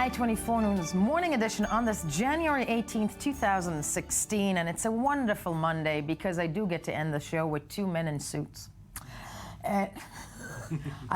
I-24 News Morning Edition on this January 18th, 2016. And it's a wonderful Monday because I do get to end the show with two men in suits. I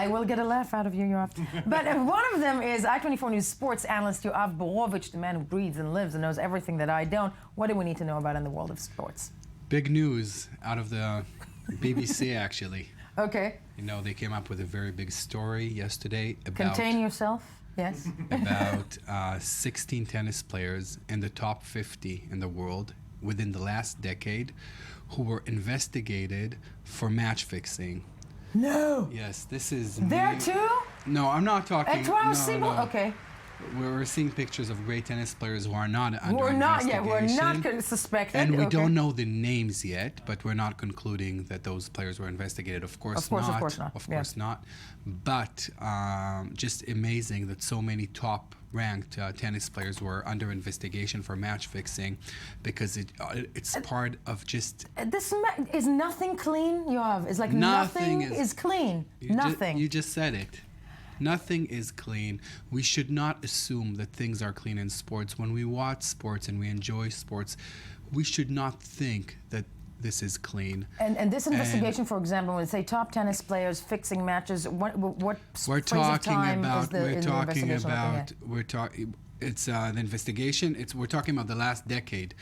will get a laugh out of you, Yoav. But one of them is I-24 News sports analyst Yoav Borovich, the man who breathes and lives and knows everything that I don't. What do we need to know about in the world of sports? Big news out of the BBC, actually. Okay. You know, they came up with a very big story yesterday about... Contain yourself. Yes. About 16 tennis players in the top 50 in the world within the last decade who were investigated for match fixing. No. Yes, this is... There too? No, I'm not talking... No. Okay. We're seeing pictures of great tennis players who are not under we're investigation. not suspected. And we don't know the names yet, but we're not concluding that those players were investigated. Of course not. Of course not. But just amazing that so many top-ranked tennis players were under investigation for match fixing, because it's part of just... Is nothing clean, Yoav? It's like nothing is clean. Nothing. You just said it. Nothing is clean. We should not assume that things are clean in sports. When we watch sports and we enjoy sports, we should not think that this is clean. And this investigation, for example, when they say top tennis players fixing matches, what we're talking about? It's the investigation. We're talking about the last decade,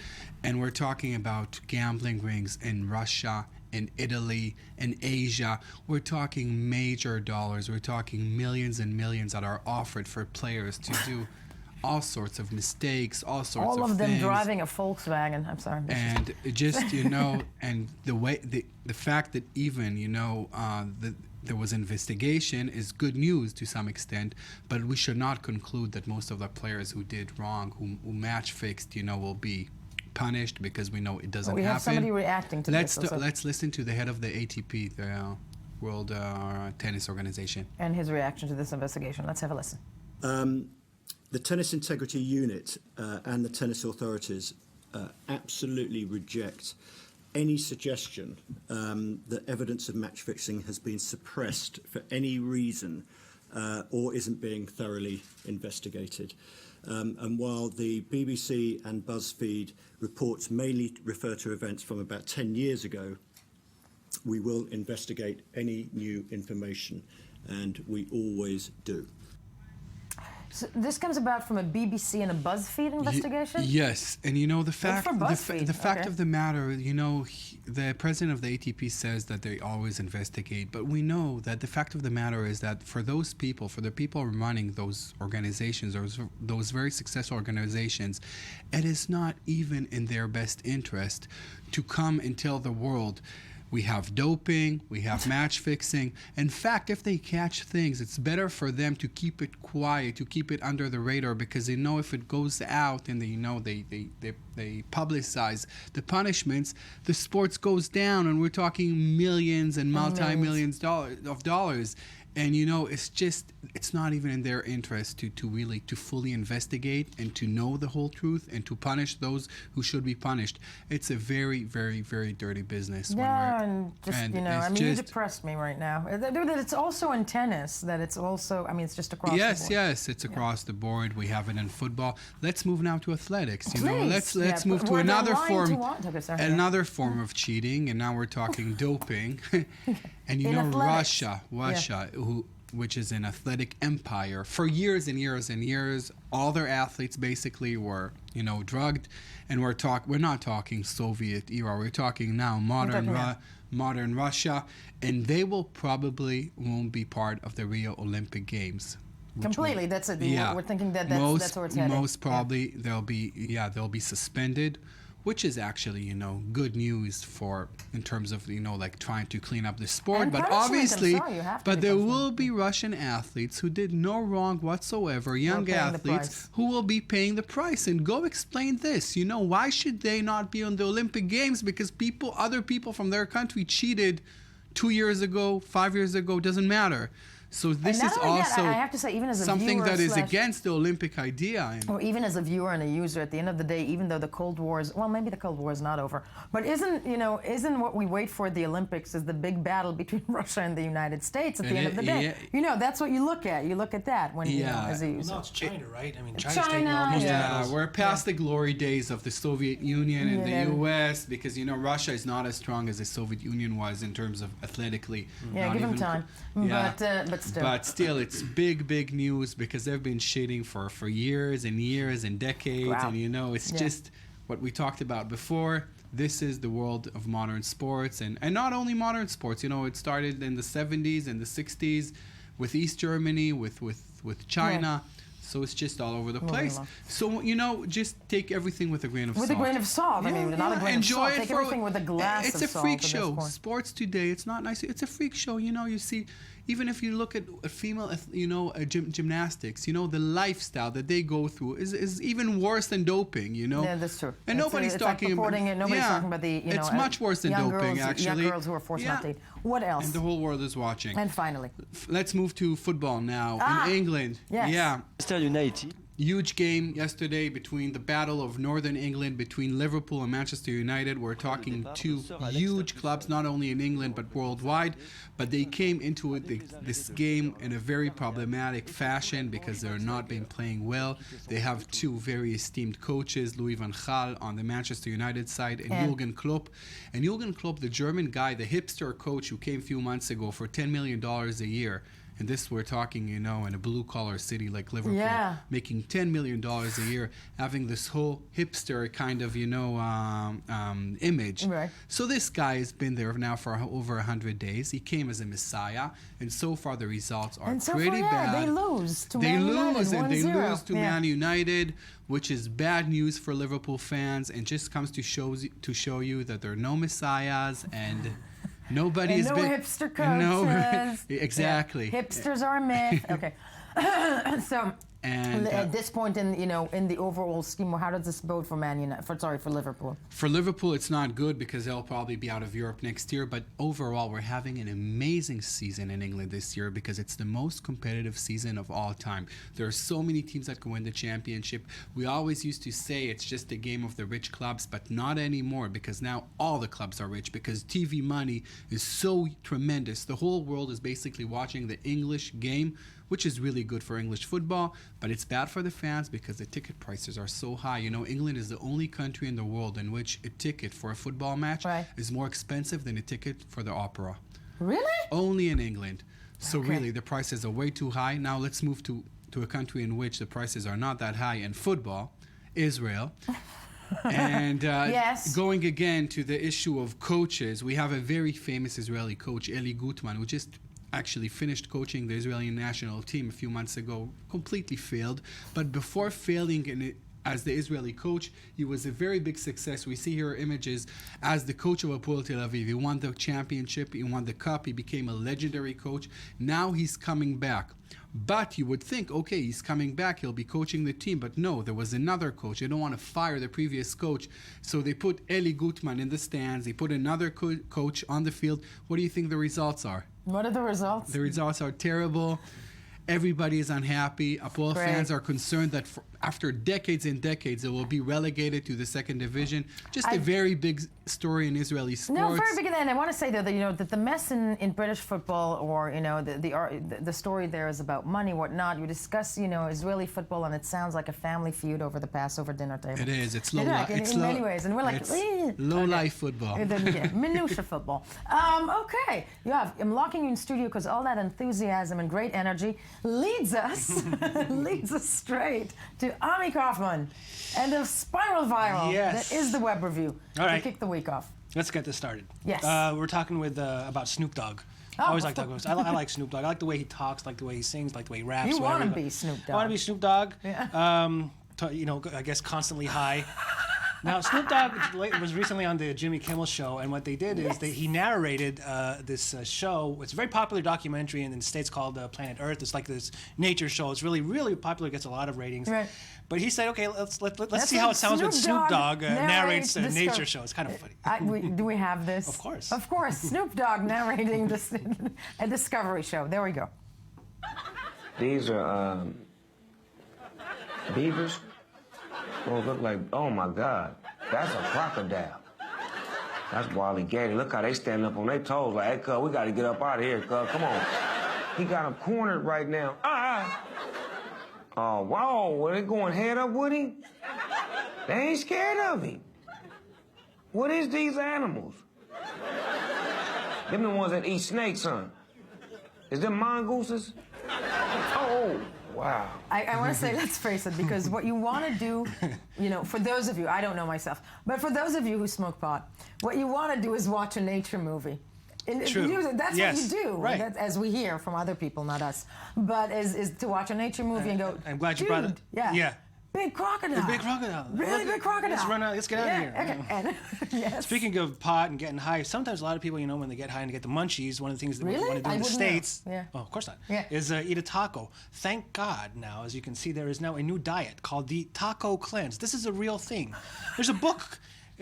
and we're talking about gambling rings in Russia, in Italy, in Asia. We're talking major dollars. We're talking millions and millions that are offered for players to do all sorts of mistakes, all sorts of things. All of them driving a Volkswagen. I'm sorry. And just, you know, and the fact that even, you know, there was investigation is good news to some extent, but we should not conclude that most of the players who did wrong, who match fixed, you know, will be punished, because we know it doesn't happen. We have somebody reacting to this. Let's listen to the head of the ATP, the World Tennis Organization. And his reaction to this investigation. Let's have a listen. The Tennis Integrity Unit and the tennis authorities absolutely reject any suggestion that evidence of match fixing has been suppressed for any reason or isn't being thoroughly investigated. And while the BBC and BuzzFeed reports mainly refer to events from about 10 years ago, we will investigate any new information, and we always do. So this comes about from a BBC and a BuzzFeed investigation? Yes, and you know the fact of the matter, you know, the president of the ATP says that they always investigate, but we know that the fact of the matter is that for those people, for the people running those organizations, those very successful organizations, it is not even in their best interest to come and tell the world, we have doping, we have match fixing. In fact, if they catch things, it's better for them to keep it quiet, to keep it under the radar, because they know if it goes out and they publicize the punishments, the sports goes down, and we're talking millions and multi-millions of dollars. And you know, it's not even in their interest to fully investigate and to know the whole truth and to punish those who should be punished. It's a very, very, very dirty business. Yeah, you depressed me right now. That it's also in tennis, that it's also, I mean, it's just across the board. Yes, it's across the board. We have it in football. Let's move now to athletics. You know, Please. let's move to another form of cheating, and now we're talking doping. And you know, Russia, which is an athletic empire, for years and years and years, all their athletes basically were, you know, drugged. And we're not talking Soviet era. We're talking now modern Russia, and they won't be part of the Rio Olympic Games. Completely. That's it. Yeah. We're thinking that's where it's heading. Most probably they'll be suspended, which is actually, you know, good news in terms of, you know, like trying to clean up the sport. But obviously, there will be Russian athletes who did no wrong whatsoever, young athletes who will be paying the price. And go explain this. You know, why should they not be on the Olympic Games? Because other people from their country cheated 2 years ago, 5 years ago, doesn't matter. So this And is not only also that, I have to say, even as a something viewer that is slash- against the Olympic idea. Or even as a viewer and a user, at the end of the day, even though the Cold War is, well, maybe the Cold War is not over, but isn't what we wait for at the Olympics is the big battle between Russia and the United States at the end of the day? That's what you look at. You look at that when as a user. Well, now it's China, right? I mean, China's China, taking almost Yeah, we're past the glory days of the Soviet Union and Yeah. the U.S. because Russia is not as strong as the Soviet Union was in terms of athletically. Yeah, Not give them even time. But still. But still, it's big news because they've been shitting for years and years and decades, Wow. and it's just what we talked about before. This is the world of modern sports, and not only modern sports. It started in the 70s and the 60s with East Germany, with China. Yeah. So it's just all over the Moving place. along. So, just take everything with a grain of salt. With a grain of salt. I mean, not a grain Enjoy of salt. it Take for, everything with a glass it's of a salt. freak at this show. point. Sports today, it's not nice. It's a freak show. You see, even if you look at a female, gymnastics, the lifestyle that they go through is even worse than doping, Yeah, that's true. And nobody's it's talking like about it. Nobody's talking about the, it's much worse than young doping, girls, actually. Young girls who are forced not to eat. What else? And the whole world is watching. And finally. Let's move to football now. In England. Yes. Yeah. Manchester United. Huge game yesterday between the battle of Northern England between Liverpool and Manchester United. We're talking two huge clubs, not only in England but worldwide. But they came into this game in a very problematic fashion because they're not been playing well. They have two very esteemed coaches, Louis van Gaal on the Manchester United side and Jurgen Klopp. And Jurgen Klopp, the German guy, the hipster coach who came a few months ago for $10 million a year. And this we're talking, in a blue-collar city like Liverpool, making $10 million a year, having this whole hipster kind of, image. Right. So this guy has been there now for over 100 days. He came as a messiah, and so far the results are pretty bad. They lose to They Man United, lose, and they 1-0. lose to Man United, which is bad news for Liverpool fans, and just comes to show you that there are no messiahs and... Nobody and has no been hipster coaches. Exactly. Yeah. Hipsters are a myth. Okay. So And at this point in the overall scheme, how does this bode for Man United? For Liverpool? For Liverpool, it's not good because they'll probably be out of Europe next year. But overall, we're having an amazing season in England this year because it's the most competitive season of all time. There are so many teams that can win the championship. We always used to say it's just a game of the rich clubs, but not anymore because now all the clubs are rich because TV money is so tremendous. The whole world is basically watching the English game, which is really good for English football, but it's bad for the fans because the ticket prices are so high. England is the only country in the world in which a ticket for a football match is more expensive than a ticket for the opera. Really? Only in England. So really, the prices are way too high. Now let's move to a country in which the prices are not that high in football, Israel. And going again to the issue of coaches, we have a very famous Israeli coach, Eli Gutman, who just actually finished coaching the Israeli national team a few months ago, completely failed. But before failing as the Israeli coach, he was a very big success. We see here images as the coach of Hapoel Tel Aviv. He won the championship, he won the cup, he became a legendary coach. Now he's coming back. But you would think, okay, he's coming back, he'll be coaching the team. But no, there was another coach. They don't want to fire the previous coach. So they put Eli Gutman in the stands. They put another coach on the field. What do you think the results are? What are the results? The results are terrible. Everybody is unhappy. Hapoel fans are concerned that after decades and decades, it will be relegated to the second division. Just a very big story in Israeli sports. No, very big. And I want to say though that that the mess in British football, or the story there is about money, whatnot. You discuss Israeli football, and it sounds like a family feud over the Passover dinner table. It is. It's low. In many ways, and we're like low life football. Minutia football. Okay, I'm locking you in studio because all that enthusiasm and great energy leads us straight to Ami Kaufman and the Spiral Viral. Yes. That is the web review. All right. To kick the week off. Let's get this started. Yes. We're talking about Snoop Dogg. Oh, I always like talking about I like Snoop Dogg. I like the way he talks, like the way he sings, like the way he raps. You want to be Snoop Dogg. I want to be Snoop Dogg. Yeah. I guess constantly high. Now, Snoop Dogg was recently on the Jimmy Kimmel show, and what they did is he narrated this show. It's a very popular documentary in the States called Planet Earth. It's like this nature show. It's really, really popular. It gets a lot of ratings. Right. But he said, okay, let's see how it sounds when Snoop Dogg narrates a nature show. It's kind of funny. Do we have this? Of course. Of course. Snoop Dogg narrating a Discovery show. There we go. These are beavers. Oh, look like, oh my God, that's a crocodile. That's Wally Gator. Look how they stand up on their toes like, hey, cuz, we got to get up out of here, cuz. Come on. He got them cornered right now. Oh, wow. Were they going head up with him? They ain't scared of him. What is these animals? Them the ones that eat snakes, son. Is them mongooses? Oh, wow. I want to say, let's face it, because what you want to do, you know, for those of you, I don't know myself, but for those of you who smoke pot, what you want to do is watch a nature movie. True. That's yes. what you do, right? As we hear from other people, not us. But is to watch a nature movie and go, I'm glad you brought it. Yeah. Big crocodile. Big crocodile. Really big crocodile. Let's run out. Let's get out of here. Okay. And, yes. Speaking of pot and getting high, sometimes a lot of people, you know, when they get high and they get the munchies, one of the things that we want to do in the States, oh, of course not, is eat a taco. Thank God now, as you can see, there is now a new diet called the Taco Cleanse. This is a real thing. There's a book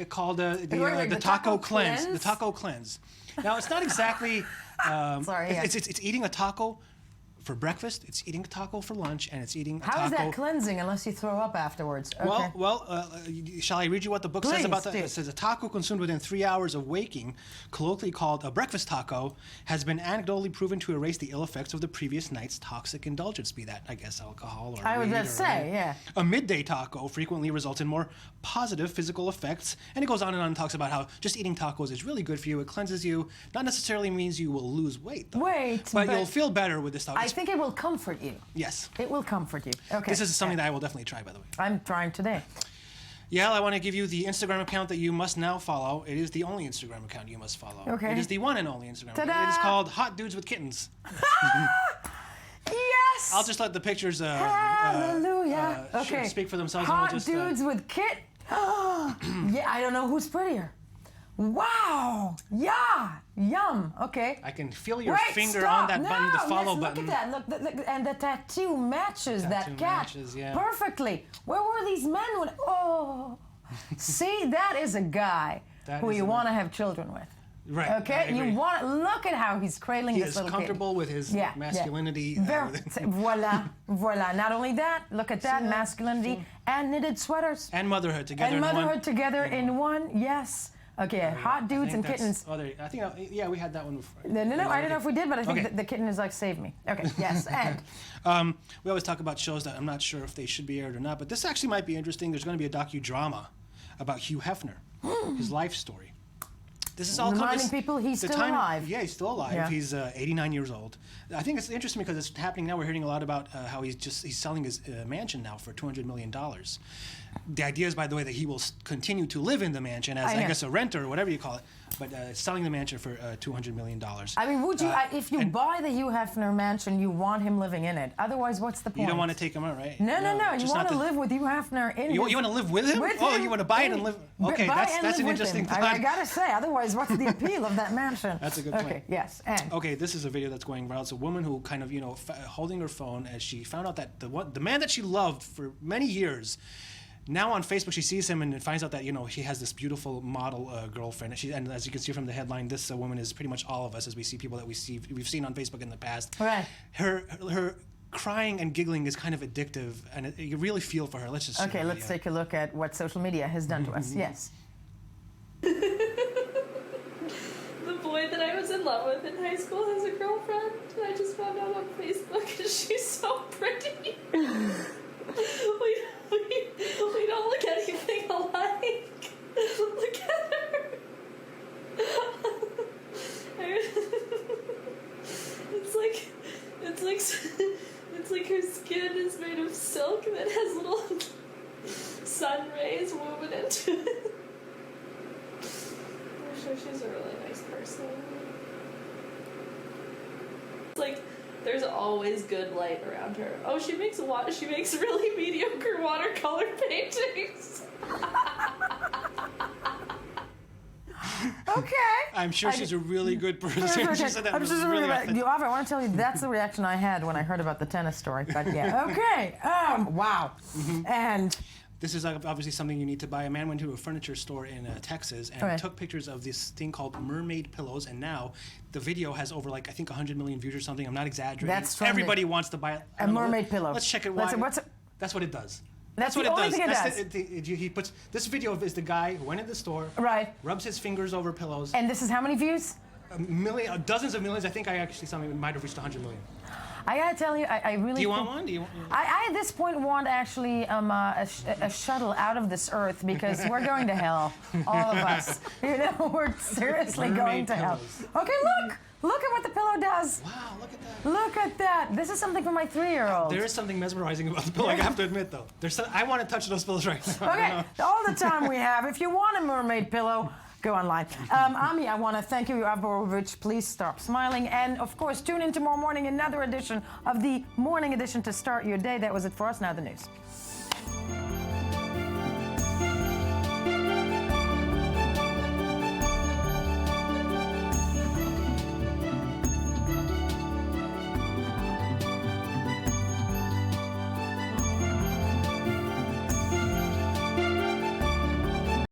called the Taco Cleanse. The Taco Cleanse. Now, it's not exactly, it's eating a taco for breakfast, it's eating a taco for lunch, and it's eating a taco. How is that cleansing unless you throw up afterwards? Okay. Well, shall I read you what the book says about that? It says a taco consumed within 3 hours of waking, colloquially called a breakfast taco, has been anecdotally proven to erase the ill effects of the previous night's toxic indulgence, be that, I guess, alcohol or I would just say, yeah. A midday taco frequently results in more positive physical effects, and it goes on and talks about how just eating tacos is really good for you. It cleanses you. Not necessarily means you will lose weight, though. But you'll feel better with this taco. I think it will comfort you. Yes. It will comfort you. Okay. This is something that I will definitely try, by the way. I'm trying today. Yael, I want to give you the Instagram account that you must now follow. It is the only Instagram account you must follow. Okay. It is the one and only Instagram account. Ta-da! It is called Hot Dudes with Kittens. Yes! I'll just let the pictures Hallelujah. Okay. speak for themselves. Hot and we'll just, dudes with yeah, I don't know who's prettier. Wow. Yeah. Yum. Okay. I can feel your finger on that button, the follow button. Look at that. Look, and the tattoo matches that cat perfectly. Where were these men when? Oh. See, that is a guy who you want to have children with. Right. Okay. You want to look at how he's cradling this little kid. He is comfortable with his masculinity. Voila. Not only that, look at that masculinity and knitted sweaters and motherhood together. And motherhood together in one. Yes. Okay. Hot dudes and kittens. I think we had that one before. No. I don't know if we did, but I think the kitten is like save me. Okay. Yes. And we always talk about shows that I'm not sure if they should be aired or not, but this actually might be interesting. There's going to be a docudrama about Hugh Hefner, his life story. This is all reminding people he's still alive. Yeah, he's still alive. Yeah. He's 89 years old. I think it's interesting because it's happening now. We're hearing a lot about how he's selling his mansion now for $200 million. The idea is, by the way, that he will continue to live in the mansion as, I guess, a renter or whatever you call it, but selling the mansion for $200 million. I mean, would you, if you buy the Hugh Hefner mansion, you want him living in it. Otherwise, what's the point? You don't want to take him out, right? No. You want to live with Hugh Hefner in You want to live with him? You want to buy it and live? Okay, that's an interesting thought. I got to say, otherwise, what's the appeal of that mansion? That's a good point. Okay, yes. And? Okay, this is a video that's going viral. It's a woman who kind of, holding her phone as she found out that the man that she loved for many years, now on Facebook, she sees him and finds out that, she has this beautiful model girlfriend. And as you can see from the headline, this woman is pretty much all of us as we see people that we've seen on Facebook in the past. Right. Her crying and giggling is kind of addictive, and you really feel for her. Let's just let's take a look at what social media has done to us. Yes. The boy that I was in love with in high school has a girlfriend. I just found out on Facebook and she's so pretty. We don't look anything alike. Look at her. It's like her skin is made of silk that has little sun rays woven into it. I'm sure she's a really nice person. It's like there's always good light around her. Oh, she makes really mediocre watercolor paintings. Okay. I'm sure she's a really good person. She said that was really I want to tell you, that's the reaction I had when I heard about the tennis story. But yeah. Okay. Wow. And This is obviously something you need to buy. A man went to a furniture store in Texas and took pictures of this thing called mermaid pillows, and now the video has over like I think 100 million views or something. I'm not exaggerating. That's Everybody wants to buy a mermaid pillow. Let's check it. That's what it does. That's what the it only does. Thing it does. He puts this video is the guy who went in the store, rubs his fingers over pillows. And this is how many views? Dozens of millions. I think I actually saw it might have reached 100 million. I gotta tell you, I really. Do you want one? I at this point want actually a shuttle out of this earth because we're going to hell, all of us. You know, we're seriously going to hell. Okay, look at what the pillow does. Wow, look at that. Look at that. This is something for my 3-year-old. There is something mesmerizing about the pillow. I have to admit, though. I want to touch those pillows right now. Okay, all the time we have. If you want a mermaid pillow, go online. Ami, I want to thank you, Aborovich. Please stop smiling. And, of course, tune in tomorrow morning, another edition of the Morning Edition to start your day. That was it for us. Now the news.